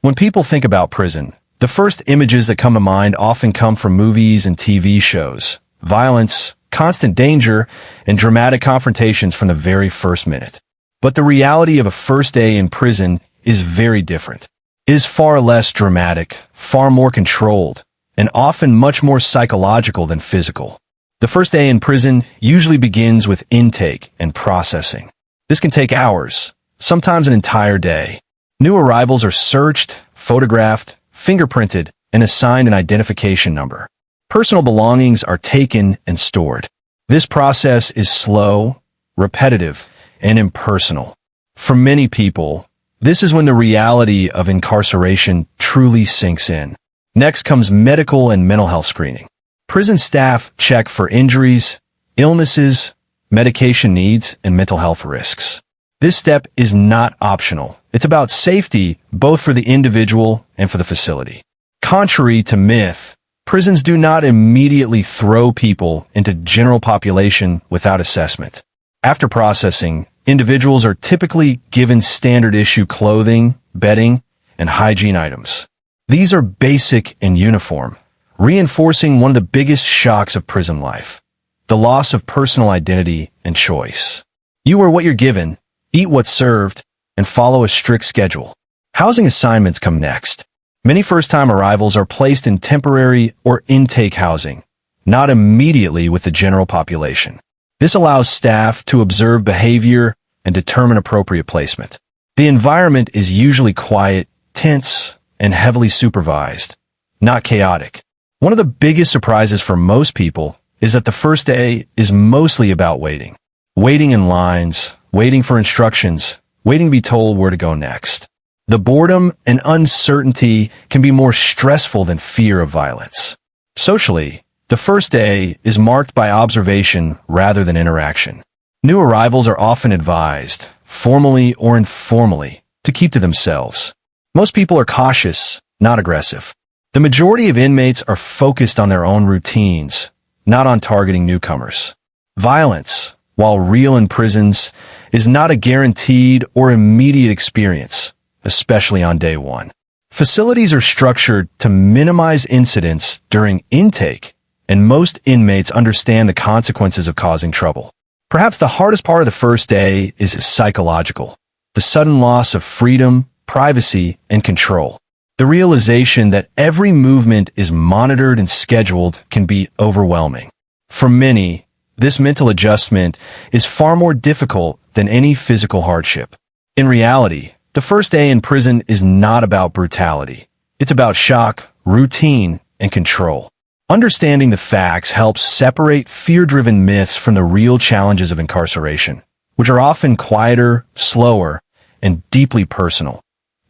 When people think about prison, the first images that come to mind often come from movies and TV shows. Violence, constant danger, and dramatic confrontations from the very first minute. But the reality of a first day in prison is very different. It is far less dramatic, far more controlled, and often much more psychological than physical. The first day in prison usually begins with intake and processing. This can take hours, sometimes an entire day. New arrivals are searched, photographed, fingerprinted, and assigned an identification number. Personal belongings are taken and stored. This process is slow, repetitive, and impersonal. For many people, this is when the reality of incarceration truly sinks in. Next comes medical and mental health screening. Prison staff check for injuries, illnesses, medication needs, and mental health risks. This step is not optional. It's about safety, both for the individual and for the facility. Contrary to myth, prisons do not immediately throw people into general population without assessment. After processing, individuals are typically given standard issue clothing, bedding, and hygiene items. These are basic and uniform, reinforcing one of the biggest shocks of prison life, the loss of personal identity and choice. You are what you're given, eat what's served, and follow a strict schedule. Housing assignments come next. Many first-time arrivals are placed in temporary or intake housing, not immediately with the general population. This allows staff to observe behavior and determine appropriate placement. The environment is usually quiet, tense, and heavily supervised, not chaotic. One of the biggest surprises for most people is that the first day is mostly about waiting. Waiting in lines, waiting for instructions, waiting to be told where to go next. The boredom and uncertainty can be more stressful than fear of violence. Socially, the first day is marked by observation rather than interaction. New arrivals are often advised, formally or informally, to keep to themselves. Most people are cautious, not aggressive. The majority of inmates are focused on their own routines, not on targeting newcomers. Violence, while real in prisons, is not a guaranteed or immediate experience, especially on day one. Facilities are structured to minimize incidents during intake, and most inmates understand the consequences of causing trouble. Perhaps the hardest part of the first day is psychological, the sudden loss of freedom, privacy, and control. The realization that every movement is monitored and scheduled can be overwhelming. For many, this mental adjustment is far more difficult than any physical hardship. In reality, the first day in prison is not about brutality. It's about shock, routine, and control. Understanding the facts helps separate fear-driven myths from the real challenges of incarceration, which are often quieter, slower, and deeply personal.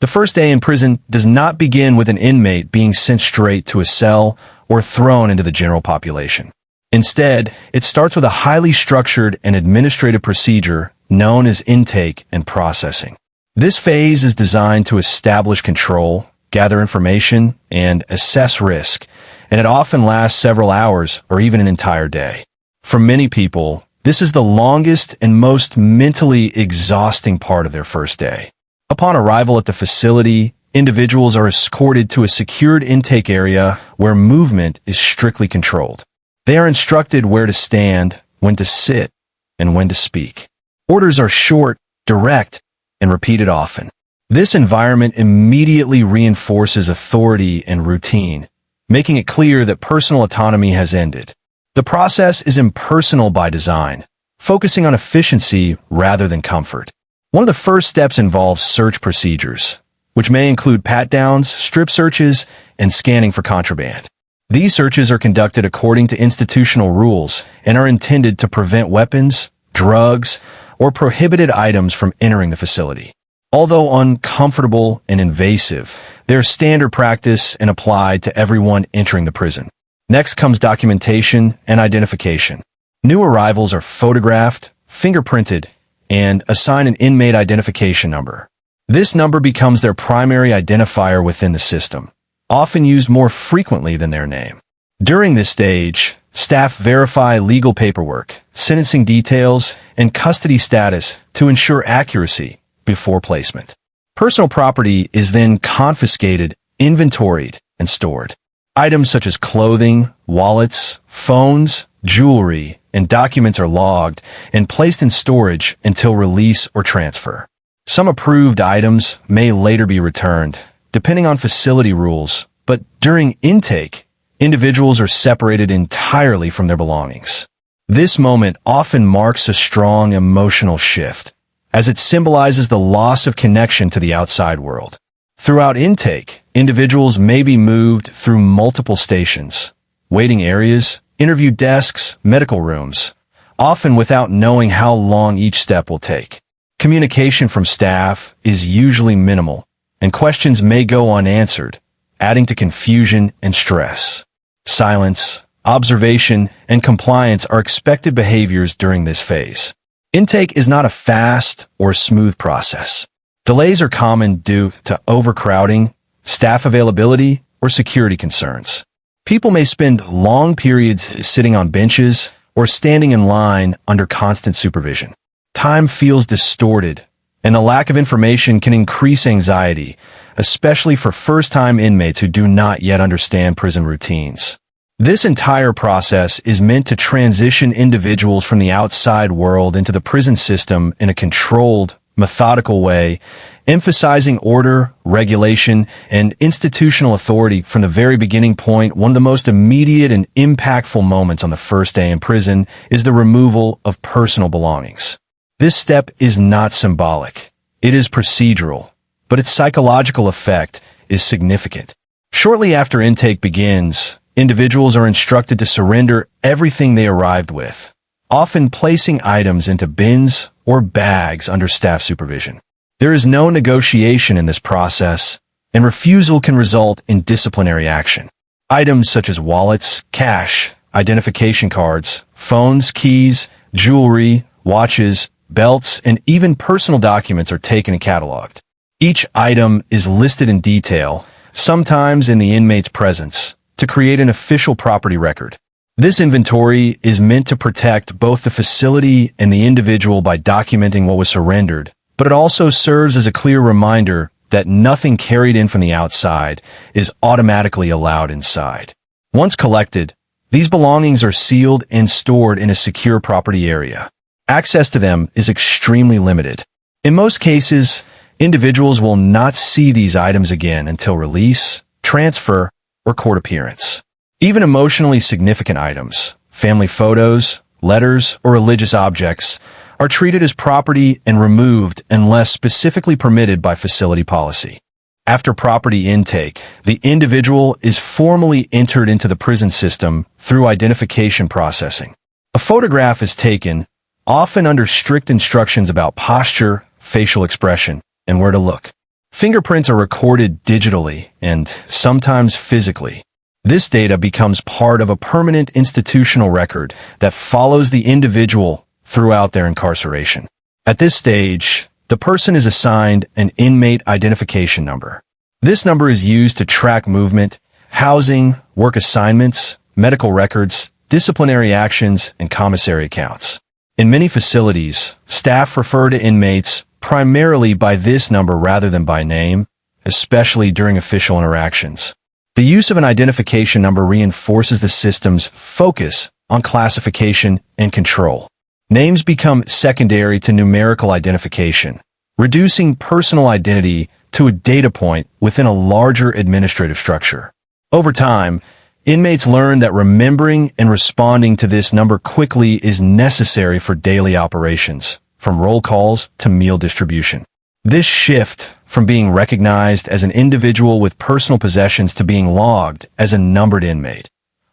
The first day in prison does not begin with an inmate being sent straight to a cell or thrown into the general population. Instead, it starts with a highly structured and administrative procedure known as intake and processing. This phase is designed to establish control, gather information, and assess risk, and it often lasts several hours or even an entire day. For many people, this is the longest and most mentally exhausting part of their first day. Upon arrival at the facility, individuals are escorted to a secured intake area where movement is strictly controlled. They are instructed where to stand, when to sit, and when to speak. Orders are short, direct, and repeated often. This environment immediately reinforces authority and routine, making it clear that personal autonomy has ended. The process is impersonal by design, focusing on efficiency rather than comfort. One of the first steps involves search procedures, which may include pat-downs, strip searches, and scanning for contraband. These searches are conducted according to institutional rules and are intended to prevent weapons, drugs, or prohibited items from entering the facility. Although uncomfortable and invasive, they're standard practice and applied to everyone entering the prison. Next comes documentation and identification. New arrivals are photographed, fingerprinted, and assigned an inmate identification number. This number becomes their primary identifier within the system, often used more frequently than their name. During this stage, staff verify legal paperwork, sentencing details, and custody status to ensure accuracy before placement. Personal property is then confiscated, inventoried, and stored. Items such as clothing, wallets, phones, jewelry, and documents are logged and placed in storage until release or transfer. Some approved items may later be returned, depending on facility rules, but during intake, individuals are separated entirely from their belongings. This moment often marks a strong emotional shift, as it symbolizes the loss of connection to the outside world. Throughout intake, individuals may be moved through multiple stations, waiting areas, interview desks, medical rooms, often without knowing how long each step will take. Communication from staff is usually minimal, and questions may go unanswered, adding to confusion and stress. Silence, observation, and compliance are expected behaviors during this phase. Intake is not a fast or smooth process. Delays are common due to overcrowding, staff availability, or security concerns. People may spend long periods sitting on benches or standing in line under constant supervision. Time feels distorted, and the lack of information can increase anxiety, especially for first-time inmates who do not yet understand prison routines. This entire process is meant to transition individuals from the outside world into the prison system in a controlled, methodical way, emphasizing order, regulation, and institutional authority from the very beginning point. One of the most immediate and impactful moments on the first day in prison is the removal of personal belongings. This step is not symbolic. It is procedural, but its psychological effect is significant. Shortly after intake begins, individuals are instructed to surrender everything they arrived with, often placing items into bins or bags under staff supervision. There is no negotiation in this process, and refusal can result in disciplinary action. Items such as wallets, cash, identification cards, phones, keys, jewelry, watches, belts, and even personal documents are taken and cataloged. Each item is listed in detail, sometimes in the inmate's presence, to create an official property record. This inventory is meant to protect both the facility and the individual by documenting what was surrendered, but it also serves as a clear reminder that nothing carried in from the outside is automatically allowed inside. Once collected, these belongings are sealed and stored in a secure property area. Access to them is extremely limited. In most cases, individuals will not see these items again until release, transfer, or court appearance. Even emotionally significant items, family photos, letters, or religious objects, are treated as property and removed unless specifically permitted by facility policy. After property intake, the individual is formally entered into the prison system through identification processing. A photograph is taken, often under strict instructions about posture, facial expression, and where to look. Fingerprints are recorded digitally and sometimes physically. This data becomes part of a permanent institutional record that follows the individual throughout their incarceration. At this stage, the person is assigned an inmate identification number. This number is used to track movement, housing, work assignments, medical records, disciplinary actions, and commissary accounts. In many facilities, staff refer to inmates primarily by this number rather than by name, especially during official interactions. The use of an identification number reinforces the system's focus on classification and control. Names become secondary to numerical identification, reducing personal identity to a data point within a larger administrative structure. Over time, inmates learn that remembering and responding to this number quickly is necessary for daily operations, from roll calls to meal distribution. This shift from being recognized as an individual with personal possessions to being logged as a numbered inmate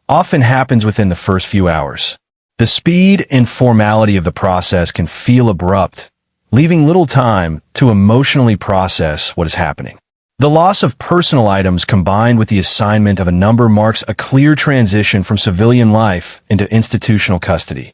often happens within the first few hours. The speed and formality of the process can feel abrupt, leaving little time to emotionally process what is happening. The loss of personal items combined with the assignment of a number marks a clear transition from civilian life into institutional custody.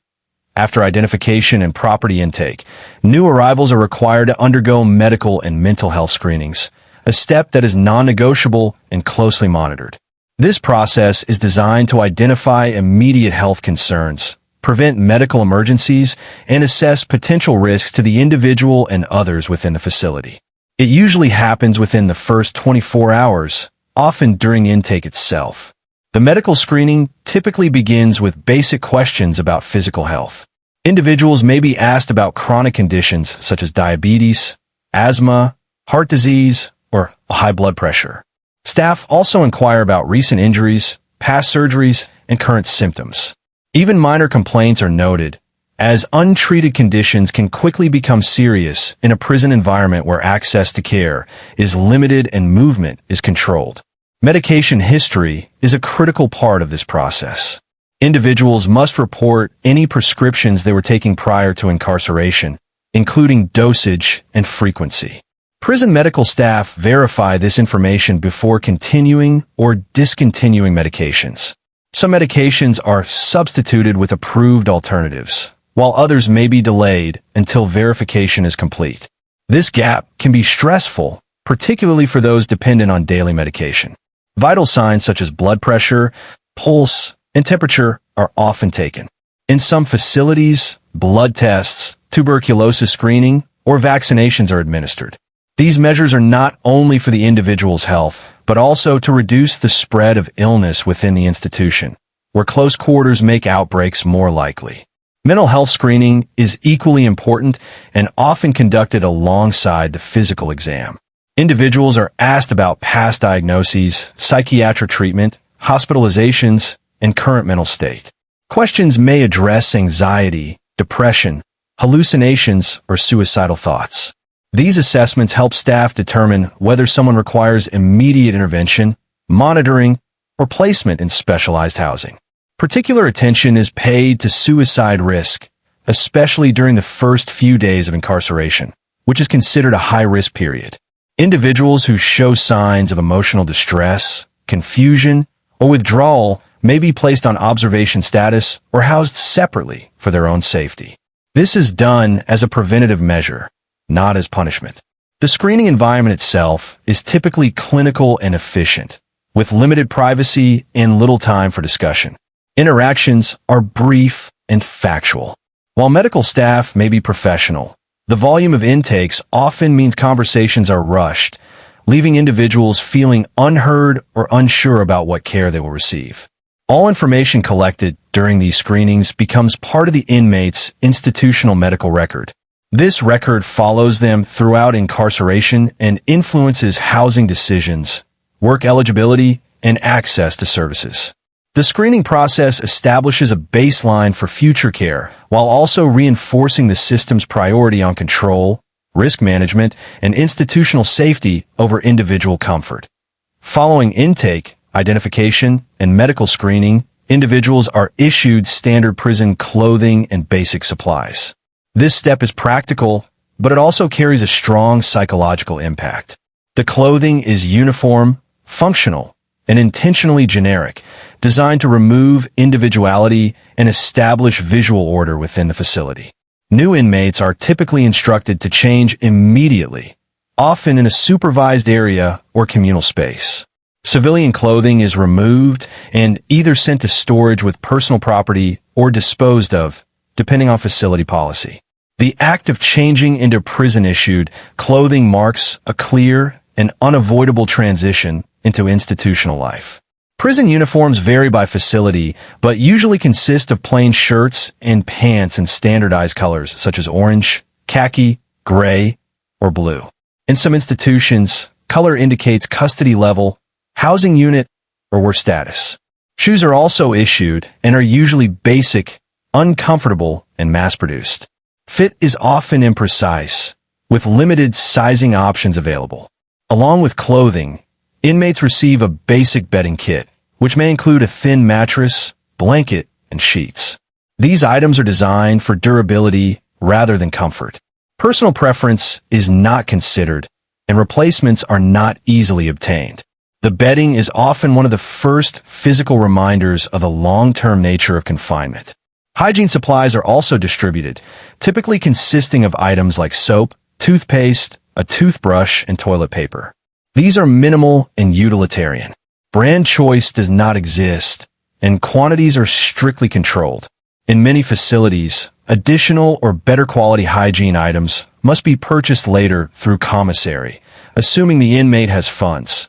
After identification and property intake, new arrivals are required to undergo medical and mental health screenings, a step that is non-negotiable and closely monitored. This process is designed to identify immediate health concerns, prevent medical emergencies, and assess potential risks to the individual and others within the facility. It usually happens within the first 24 hours, often during intake itself. The medical screening typically begins with basic questions about physical health. Individuals may be asked about chronic conditions such as diabetes, asthma, heart disease, or high blood pressure. Staff also inquire about recent injuries, past surgeries, and current symptoms. Even minor complaints are noted, as untreated conditions can quickly become serious in a prison environment where access to care is limited and movement is controlled. Medication history is a critical part of this process. Individuals must report any prescriptions they were taking prior to incarceration, including dosage and frequency. Prison medical staff verify this information before continuing or discontinuing medications. Some medications are substituted with approved alternatives, while others may be delayed until verification is complete. This gap can be stressful, particularly for those dependent on daily medication. Vital signs such as blood pressure, pulse, and temperature are often taken. In some facilities, blood tests, tuberculosis screening, or vaccinations are administered. These measures are not only for the individual's health, but also to reduce the spread of illness within the institution, where close quarters make outbreaks more likely. Mental health screening is equally important and often conducted alongside the physical exam. Individuals are asked about past diagnoses, psychiatric treatment, hospitalizations, and current mental state. Questions may address anxiety, depression, hallucinations, or suicidal thoughts. These assessments help staff determine whether someone requires immediate intervention, monitoring, or placement in specialized housing. Particular attention is paid to suicide risk, especially during the first few days of incarceration, which is considered a high-risk period. Individuals who show signs of emotional distress, confusion, or withdrawal may be placed on observation status or housed separately for their own safety. This is done as a preventative measure, not as punishment. The screening environment itself is typically clinical and efficient, with limited privacy and little time for discussion. Interactions are brief and factual. While medical staff may be professional, the volume of intakes often means conversations are rushed, leaving individuals feeling unheard or unsure about what care they will receive. All information collected during these screenings becomes part of the inmate's institutional medical record. This record follows them throughout incarceration and influences housing decisions, work eligibility, and access to services. The screening process establishes a baseline for future care while also reinforcing the system's priority on control, risk management, and institutional safety over individual comfort. Following intake, identification, and medical screening, individuals are issued standard prison clothing and basic supplies. This step is practical, but it also carries a strong psychological impact. The clothing is uniform, functional, and intentionally generic, designed to remove individuality and establish visual order within the facility. New inmates are typically instructed to change immediately, often in a supervised area or communal space. Civilian clothing is removed and either sent to storage with personal property or disposed of, depending on facility policy. The act of changing into prison-issued clothing marks a clear and unavoidable transition into institutional life. Prison uniforms vary by facility, but usually consist of plain shirts and pants in standardized colors such as orange, khaki, gray, or blue. In some institutions, color indicates custody level, housing unit, or worse status. Shoes are also issued and are usually basic, uncomfortable, and mass-produced. Fit is often imprecise, with limited sizing options available. Along with clothing, inmates receive a basic bedding kit, which may include a thin mattress, blanket, and sheets. These items are designed for durability rather than comfort. Personal preference is not considered, and replacements are not easily obtained. The bedding is often one of the first physical reminders of the long-term nature of confinement. Hygiene supplies are also distributed, typically consisting of items like soap, toothpaste, a toothbrush, and toilet paper. These are minimal and utilitarian. Brand choice does not exist, and quantities are strictly controlled. In many facilities, additional or better quality hygiene items must be purchased later through commissary, assuming the inmate has funds.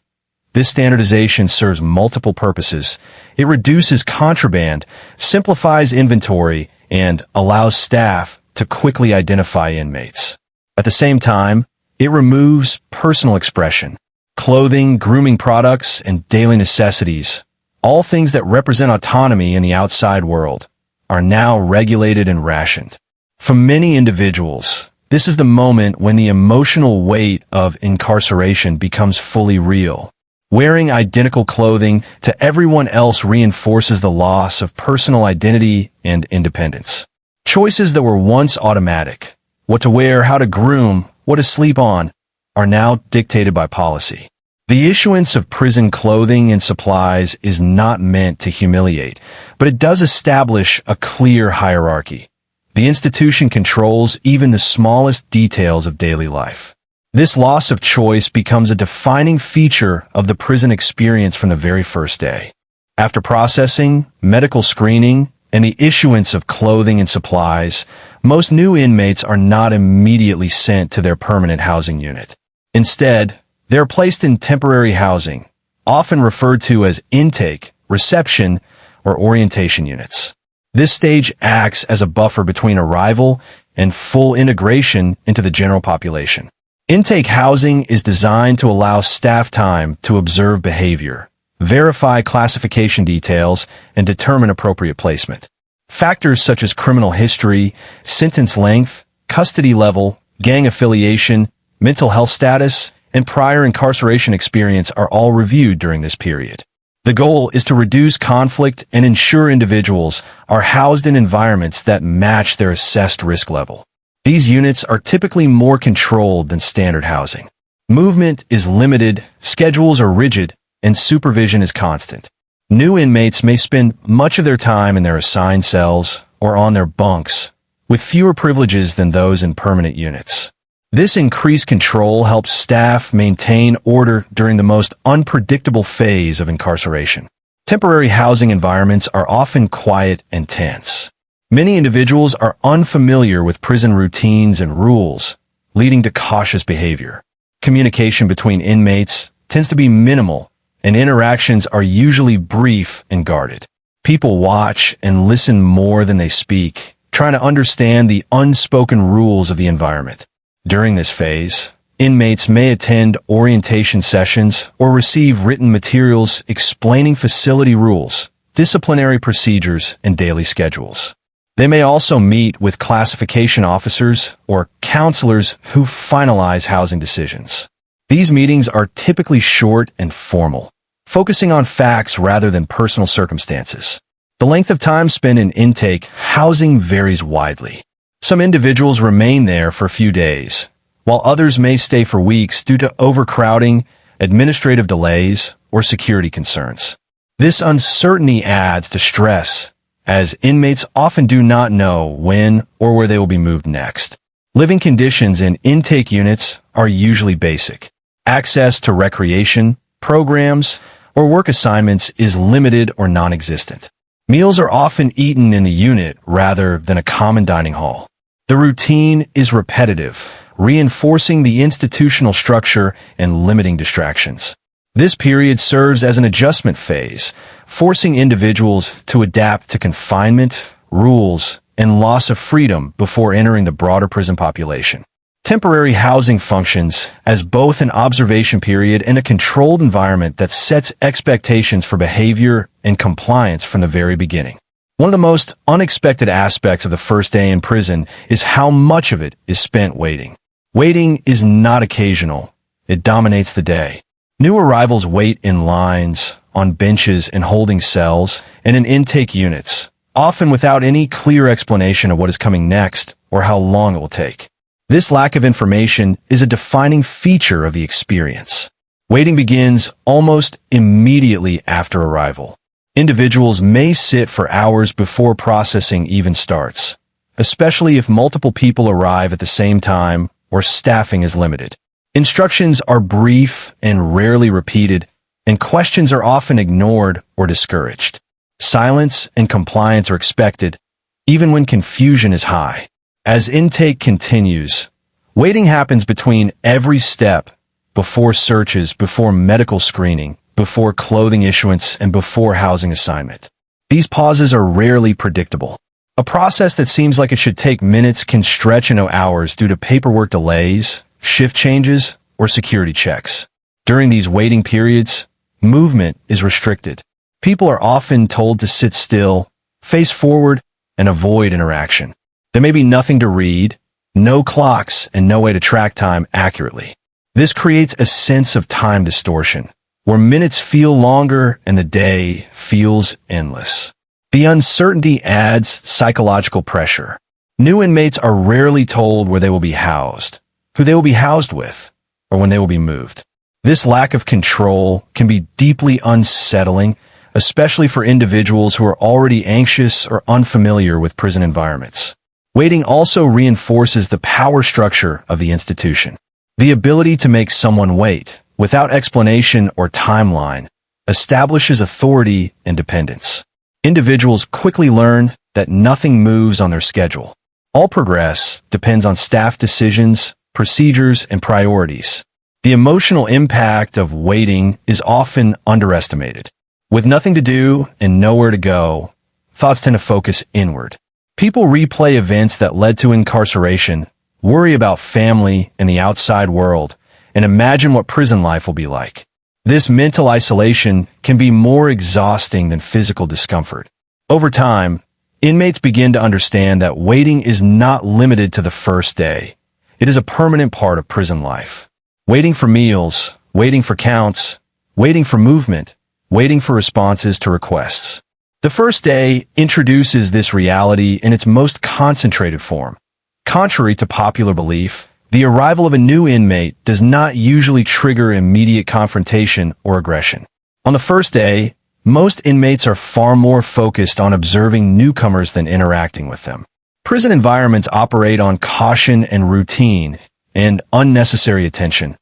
This standardization serves multiple purposes. It reduces contraband, simplifies inventory, and allows staff to quickly identify inmates. At the same time, it removes personal expression. Clothing, grooming products, and daily necessities, all things that represent autonomy in the outside world, are now regulated and rationed. For many individuals, this is the moment when the emotional weight of incarceration becomes fully real. Wearing identical clothing to everyone else reinforces the loss of personal identity and independence. Choices that were once automatic, what to wear, how to groom, what to sleep on, are now dictated by policy. The issuance of prison clothing and supplies is not meant to humiliate, but it does establish a clear hierarchy. The institution controls even the smallest details of daily life. This loss of choice becomes a defining feature of the prison experience from the very first day. After processing, medical screening, and the issuance of clothing and supplies, most new inmates are not immediately sent to their permanent housing unit. Instead, they are placed in temporary housing, often referred to as intake, reception, or orientation units. This stage acts as a buffer between arrival and full integration into the general population. Intake housing is designed to allow staff time to observe behavior, verify classification details, and determine appropriate placement. Factors such as criminal history, sentence length, custody level, gang affiliation, mental health status, and prior incarceration experience are all reviewed during this period. The goal is to reduce conflict and ensure individuals are housed in environments that match their assessed risk level. These units are typically more controlled than standard housing. Movement is limited, schedules are rigid, and supervision is constant. New inmates may spend much of their time in their assigned cells or on their bunks, with fewer privileges than those in permanent units. This increased control helps staff maintain order during the most unpredictable phase of incarceration. Temporary housing environments are often quiet and tense. Many individuals are unfamiliar with prison routines and rules, leading to cautious behavior. Communication between inmates tends to be minimal, and interactions are usually brief and guarded. People watch and listen more than they speak, trying to understand the unspoken rules of the environment. During this phase, inmates may attend orientation sessions or receive written materials explaining facility rules, disciplinary procedures, and daily schedules. They may also meet with classification officers or counselors who finalize housing decisions. These meetings are typically short and formal, focusing on facts rather than personal circumstances. The length of time spent in intake housing varies widely. Some individuals remain there for a few days, while others may stay for weeks due to overcrowding, administrative delays, or security concerns. This uncertainty adds to stress, as inmates often do not know when or where they will be moved next. Living conditions in intake units are usually basic. Access to recreation, programs, or work assignments is limited or non-existent. Meals are often eaten in the unit rather than a common dining hall. The routine is repetitive, reinforcing the institutional structure and limiting distractions. This period serves as an adjustment phase, forcing individuals to adapt to confinement, rules, and loss of freedom before entering the broader prison population. Temporary housing functions as both an observation period and a controlled environment that sets expectations for behavior and compliance from the very beginning. One of the most unexpected aspects of the first day in prison is how much of it is spent waiting. Waiting is not occasional. It dominates the day. New arrivals wait in lines, on benches and holding cells, and in intake units, often without any clear explanation of what is coming next or how long it will take. This lack of information is a defining feature of the experience. Waiting begins almost immediately after arrival. Individuals may sit for hours before processing even starts, especially if multiple people arrive at the same time or staffing is limited. Instructions are brief and rarely repeated, and questions are often ignored or discouraged. Silence and compliance are expected, even when confusion is high. As intake continues, waiting happens between every step, before searches, before medical screening, before clothing issuance, and before housing assignment. These pauses are rarely predictable. A process that seems like it should take minutes can stretch into hours due to paperwork delays, shift changes, or security checks. During these waiting periods, movement is restricted. People are often told to sit still, face forward, and avoid interaction. There may be nothing to read, no clocks, and no way to track time accurately. This creates a sense of time distortion, where minutes feel longer and the day feels endless. The uncertainty adds psychological pressure. New inmates are rarely told where they will be housed, who they will be housed with, or when they will be moved. This lack of control can be deeply unsettling, especially for individuals who are already anxious or unfamiliar with prison environments. Waiting also reinforces the power structure of the institution. The ability to make someone wait, without explanation or timeline, establishes authority and dependence. Individuals quickly learn that nothing moves on their schedule. All progress depends on staff decisions, procedures, and priorities. The emotional impact of waiting is often underestimated. With nothing to do and nowhere to go, thoughts tend to focus inward. People replay events that led to incarceration, worry about family and the outside world, and imagine what prison life will be like. This mental isolation can be more exhausting than physical discomfort. Over time, inmates begin to understand that waiting is not limited to the first day. It is a permanent part of prison life. Waiting for meals, waiting for counts, waiting for movement, waiting for responses to requests. The first day introduces this reality in its most concentrated form. Contrary to popular belief, the arrival of a new inmate does not usually trigger immediate confrontation or aggression. On the first day, most inmates are far more focused on observing newcomers than interacting with them. Prison environments operate on caution and routine, and unnecessary attention,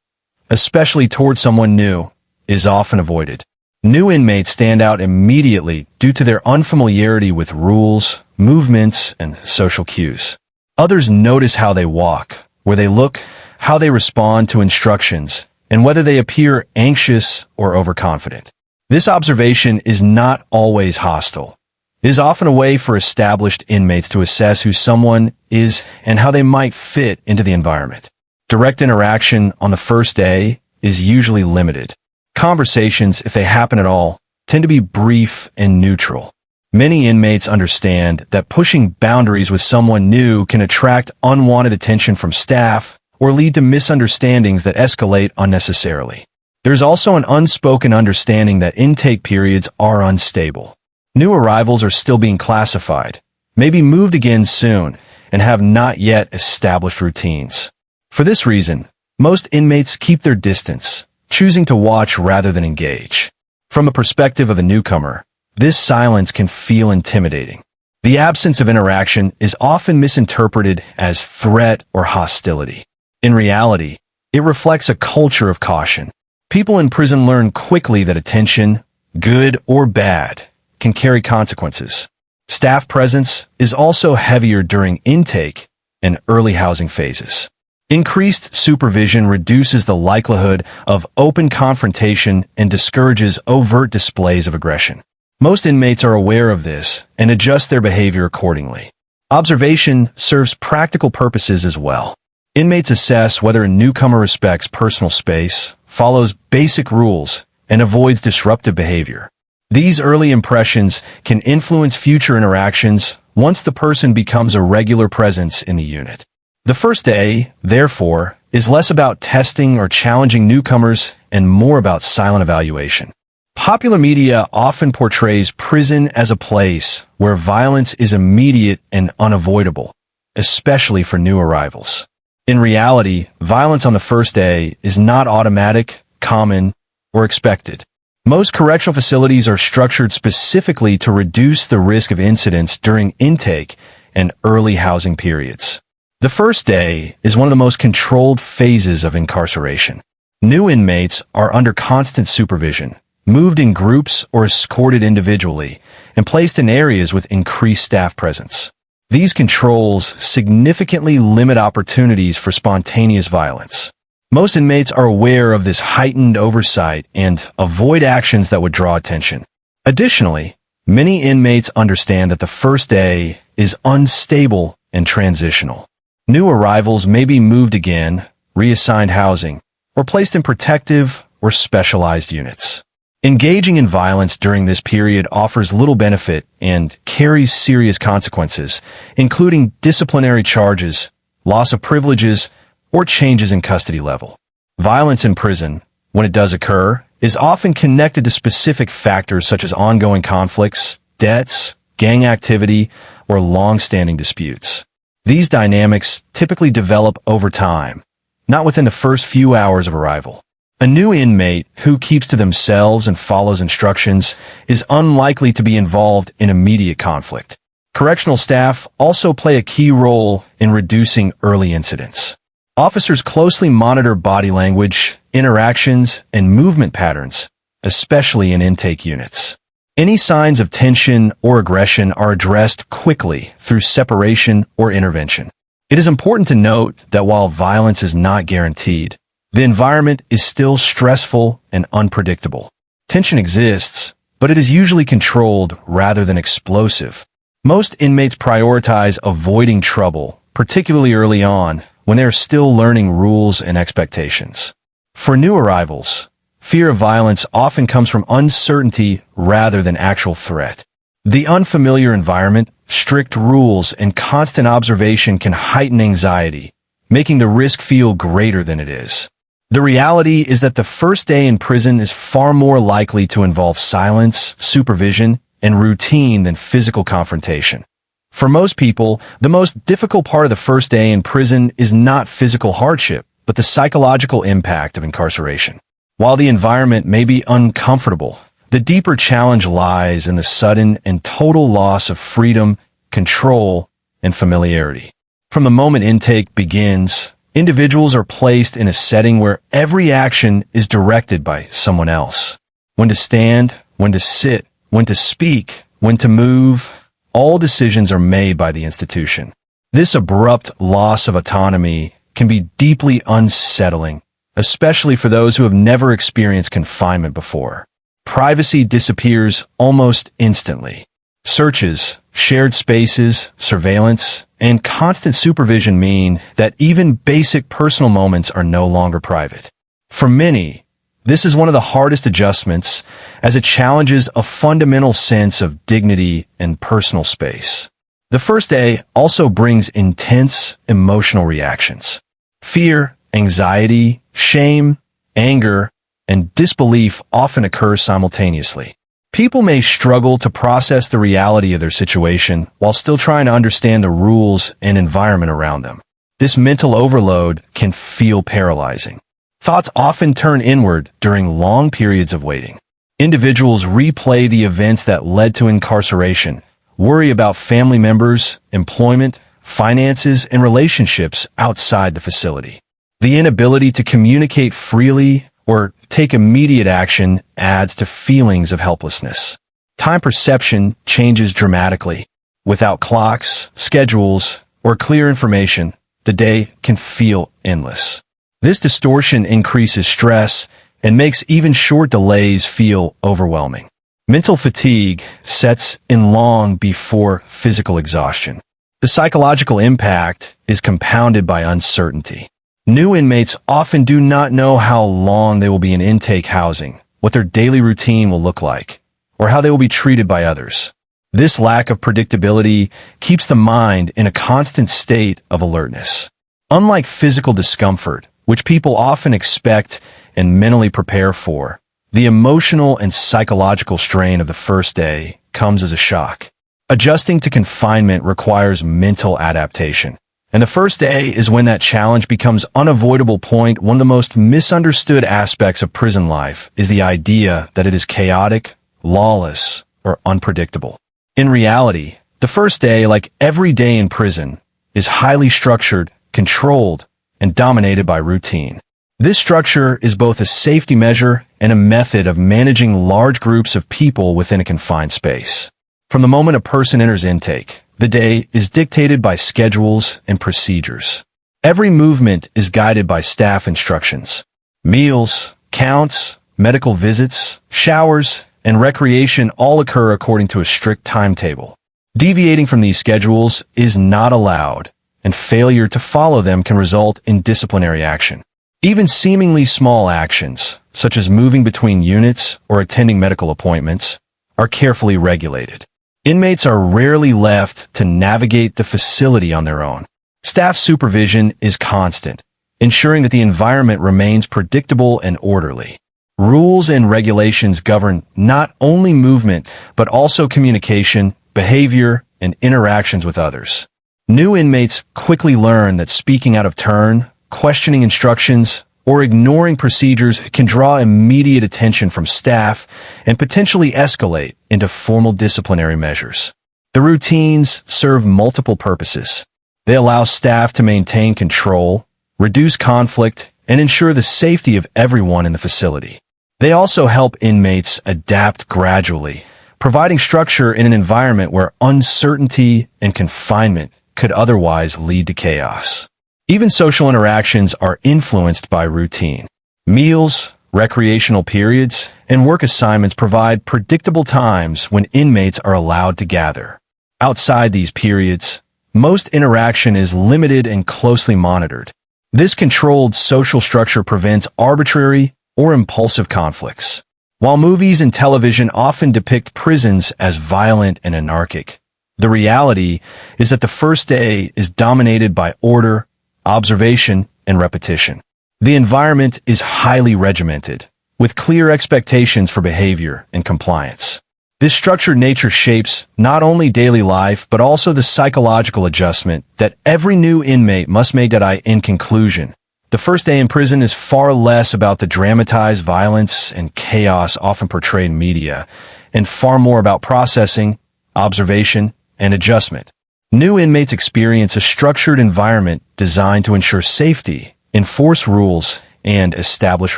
especially toward someone new, is often avoided. New inmates stand out immediately due to their unfamiliarity with rules, movements, and social cues. Others notice how they walk, where they look, how they respond to instructions, and whether they appear anxious or overconfident. This observation is not always hostile. It is often a way for established inmates to assess who someone is and how they might fit into the environment. Direct interaction on the first day is usually limited. Conversations, if they happen at all, tend to be brief and neutral. Many inmates understand that pushing boundaries with someone new can attract unwanted attention from staff or lead to misunderstandings that escalate unnecessarily. There's also an unspoken understanding that intake periods are unstable. New arrivals are still being classified, may be moved again soon, and have not yet established routines. For this reason, most inmates keep their distance, choosing to watch rather than engage. From the perspective of the newcomer, this silence can feel intimidating. The absence of interaction is often misinterpreted as threat or hostility. In reality, it reflects a culture of caution. People in prison learn quickly that attention, good or bad, can carry consequences. Staff presence is also heavier during intake and early housing phases. Increased supervision reduces the likelihood of open confrontation and discourages overt displays of aggression. Most inmates are aware of this and adjust their behavior accordingly. Observation serves practical purposes as well. Inmates assess whether a newcomer respects personal space, follows basic rules, and avoids disruptive behavior. These early impressions can influence future interactions once the person becomes a regular presence in the unit. The first day, therefore, is less about testing or challenging newcomers and more about silent evaluation. Popular media often portrays prison as a place where violence is immediate and unavoidable, especially for new arrivals. In reality, violence on the first day is not automatic, common, or expected. Most correctional facilities are structured specifically to reduce the risk of incidents during intake and early housing periods. The first day is one of the most controlled phases of incarceration. New inmates are under constant supervision, moved in groups or escorted individually, and placed in areas with increased staff presence. These controls significantly limit opportunities for spontaneous violence. Most inmates are aware of this heightened oversight and avoid actions that would draw attention. Additionally, many inmates understand that the first day is unstable and transitional. New arrivals may be moved again, reassigned housing, or placed in protective or specialized units. Engaging in violence during this period offers little benefit and carries serious consequences, including disciplinary charges, loss of privileges, or changes in custody level. Violence in prison, when it does occur, is often connected to specific factors such as ongoing conflicts, debts, gang activity, or long-standing disputes. These dynamics typically develop over time, not within the first few hours of arrival. A new inmate who keeps to themselves and follows instructions is unlikely to be involved in immediate conflict. Correctional staff also play a key role in reducing early incidents. Officers closely monitor body language, interactions, and movement patterns, especially in intake units. Any signs of tension or aggression are addressed quickly through separation or intervention. It is important to note that while violence is not guaranteed, the environment is still stressful and unpredictable. Tension exists, but it is usually controlled rather than explosive. Most inmates prioritize avoiding trouble, particularly early on, when they are still learning rules and expectations. For new arrivals, fear of violence often comes from uncertainty rather than actual threat. The unfamiliar environment, strict rules, and constant observation can heighten anxiety, making the risk feel greater than it is. The reality is that the first day in prison is far more likely to involve silence, supervision, and routine than physical confrontation. For most people, the most difficult part of the first day in prison is not physical hardship, but the psychological impact of incarceration. While the environment may be uncomfortable, the deeper challenge lies in the sudden and total loss of freedom, control, and familiarity. From the moment intake begins, individuals are placed in a setting where every action is directed by someone else. When to stand, when to sit, when to speak, when to move, all decisions are made by the institution. This abrupt loss of autonomy can be deeply unsettling, especially for those who have never experienced confinement before. Privacy disappears almost instantly. Searches, shared spaces, surveillance, and constant supervision mean that even basic personal moments are no longer private. For many, this is one of the hardest adjustments, as it challenges a fundamental sense of dignity and personal space. The first day also brings intense emotional reactions. Fear, anxiety, shame, anger, and disbelief often occur simultaneously. People may struggle to process the reality of their situation while still trying to understand the rules and environment around them. This mental overload can feel paralyzing. Thoughts often turn inward during long periods of waiting. Individuals replay the events that led to incarceration, worry about family members, employment, finances, and relationships outside the facility. The inability to communicate freely or take immediate action adds to feelings of helplessness. Time perception changes dramatically. Without clocks, schedules, or clear information, the day can feel endless. This distortion increases stress and makes even short delays feel overwhelming. Mental fatigue sets in long before physical exhaustion. The psychological impact is compounded by uncertainty. New inmates often do not know how long they will be in intake housing, what their daily routine will look like, or how they will be treated by others. This lack of predictability keeps the mind in a constant state of alertness. Unlike physical discomfort, which people often expect and mentally prepare for, the emotional and psychological strain of the first day comes as a shock. Adjusting to confinement requires mental adaptation, and the first day is when that challenge becomes unavoidable. One of the most misunderstood aspects of prison life is the idea that it is chaotic, lawless, or unpredictable. In reality, the first day, like every day in prison, is highly structured, controlled, and dominated by routine. This structure is both a safety measure and a method of managing large groups of people within a confined space. From the moment a person enters intake, the day is dictated by schedules and procedures. Every movement is guided by staff instructions. Meals, counts, medical visits, showers, and recreation all occur according to a strict timetable. Deviating from these schedules is not allowed, and failure to follow them can result in disciplinary action. Even seemingly small actions, such as moving between units or attending medical appointments, are carefully regulated. Inmates are rarely left to navigate the facility on their own. Staff supervision is constant, ensuring that the environment remains predictable and orderly. Rules and regulations govern not only movement, but also communication, behavior, and interactions with others. New inmates quickly learn that speaking out of turn, questioning instructions, or ignoring procedures can draw immediate attention from staff and potentially escalate into formal disciplinary measures. The routines serve multiple purposes. They allow staff to maintain control, reduce conflict, and ensure the safety of everyone in the facility. They also help inmates adapt gradually, providing structure in an environment where uncertainty and confinement could otherwise lead to chaos. Even social interactions are influenced by routine. Meals, recreational periods, and work assignments provide predictable times when inmates are allowed to gather. Outside these periods, most interaction is limited and closely monitored. This controlled social structure prevents arbitrary or impulsive conflicts. While movies and television often depict prisons as violent and anarchic, the reality is that the first day is dominated by order, observation, and repetition. The environment is highly regimented, with clear expectations for behavior and compliance. This structured nature shapes not only daily life, but also the psychological adjustment that every new inmate must make. In conclusion, the first day in prison is far less about the dramatized violence and chaos often portrayed in media, and far more about processing, observation, and adjustment. New inmates experience a structured environment designed to ensure safety, enforce rules, and establish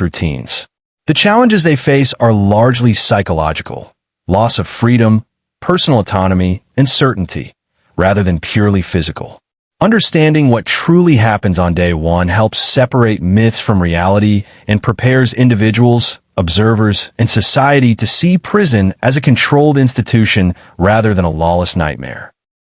routines. The challenges they face are largely psychological: loss of freedom, personal autonomy, and certainty, rather than purely physical. Understanding what truly happens on day one helps separate myths from reality and prepares individuals, observers, and society to see prison as a controlled institution rather than a lawless nightmare.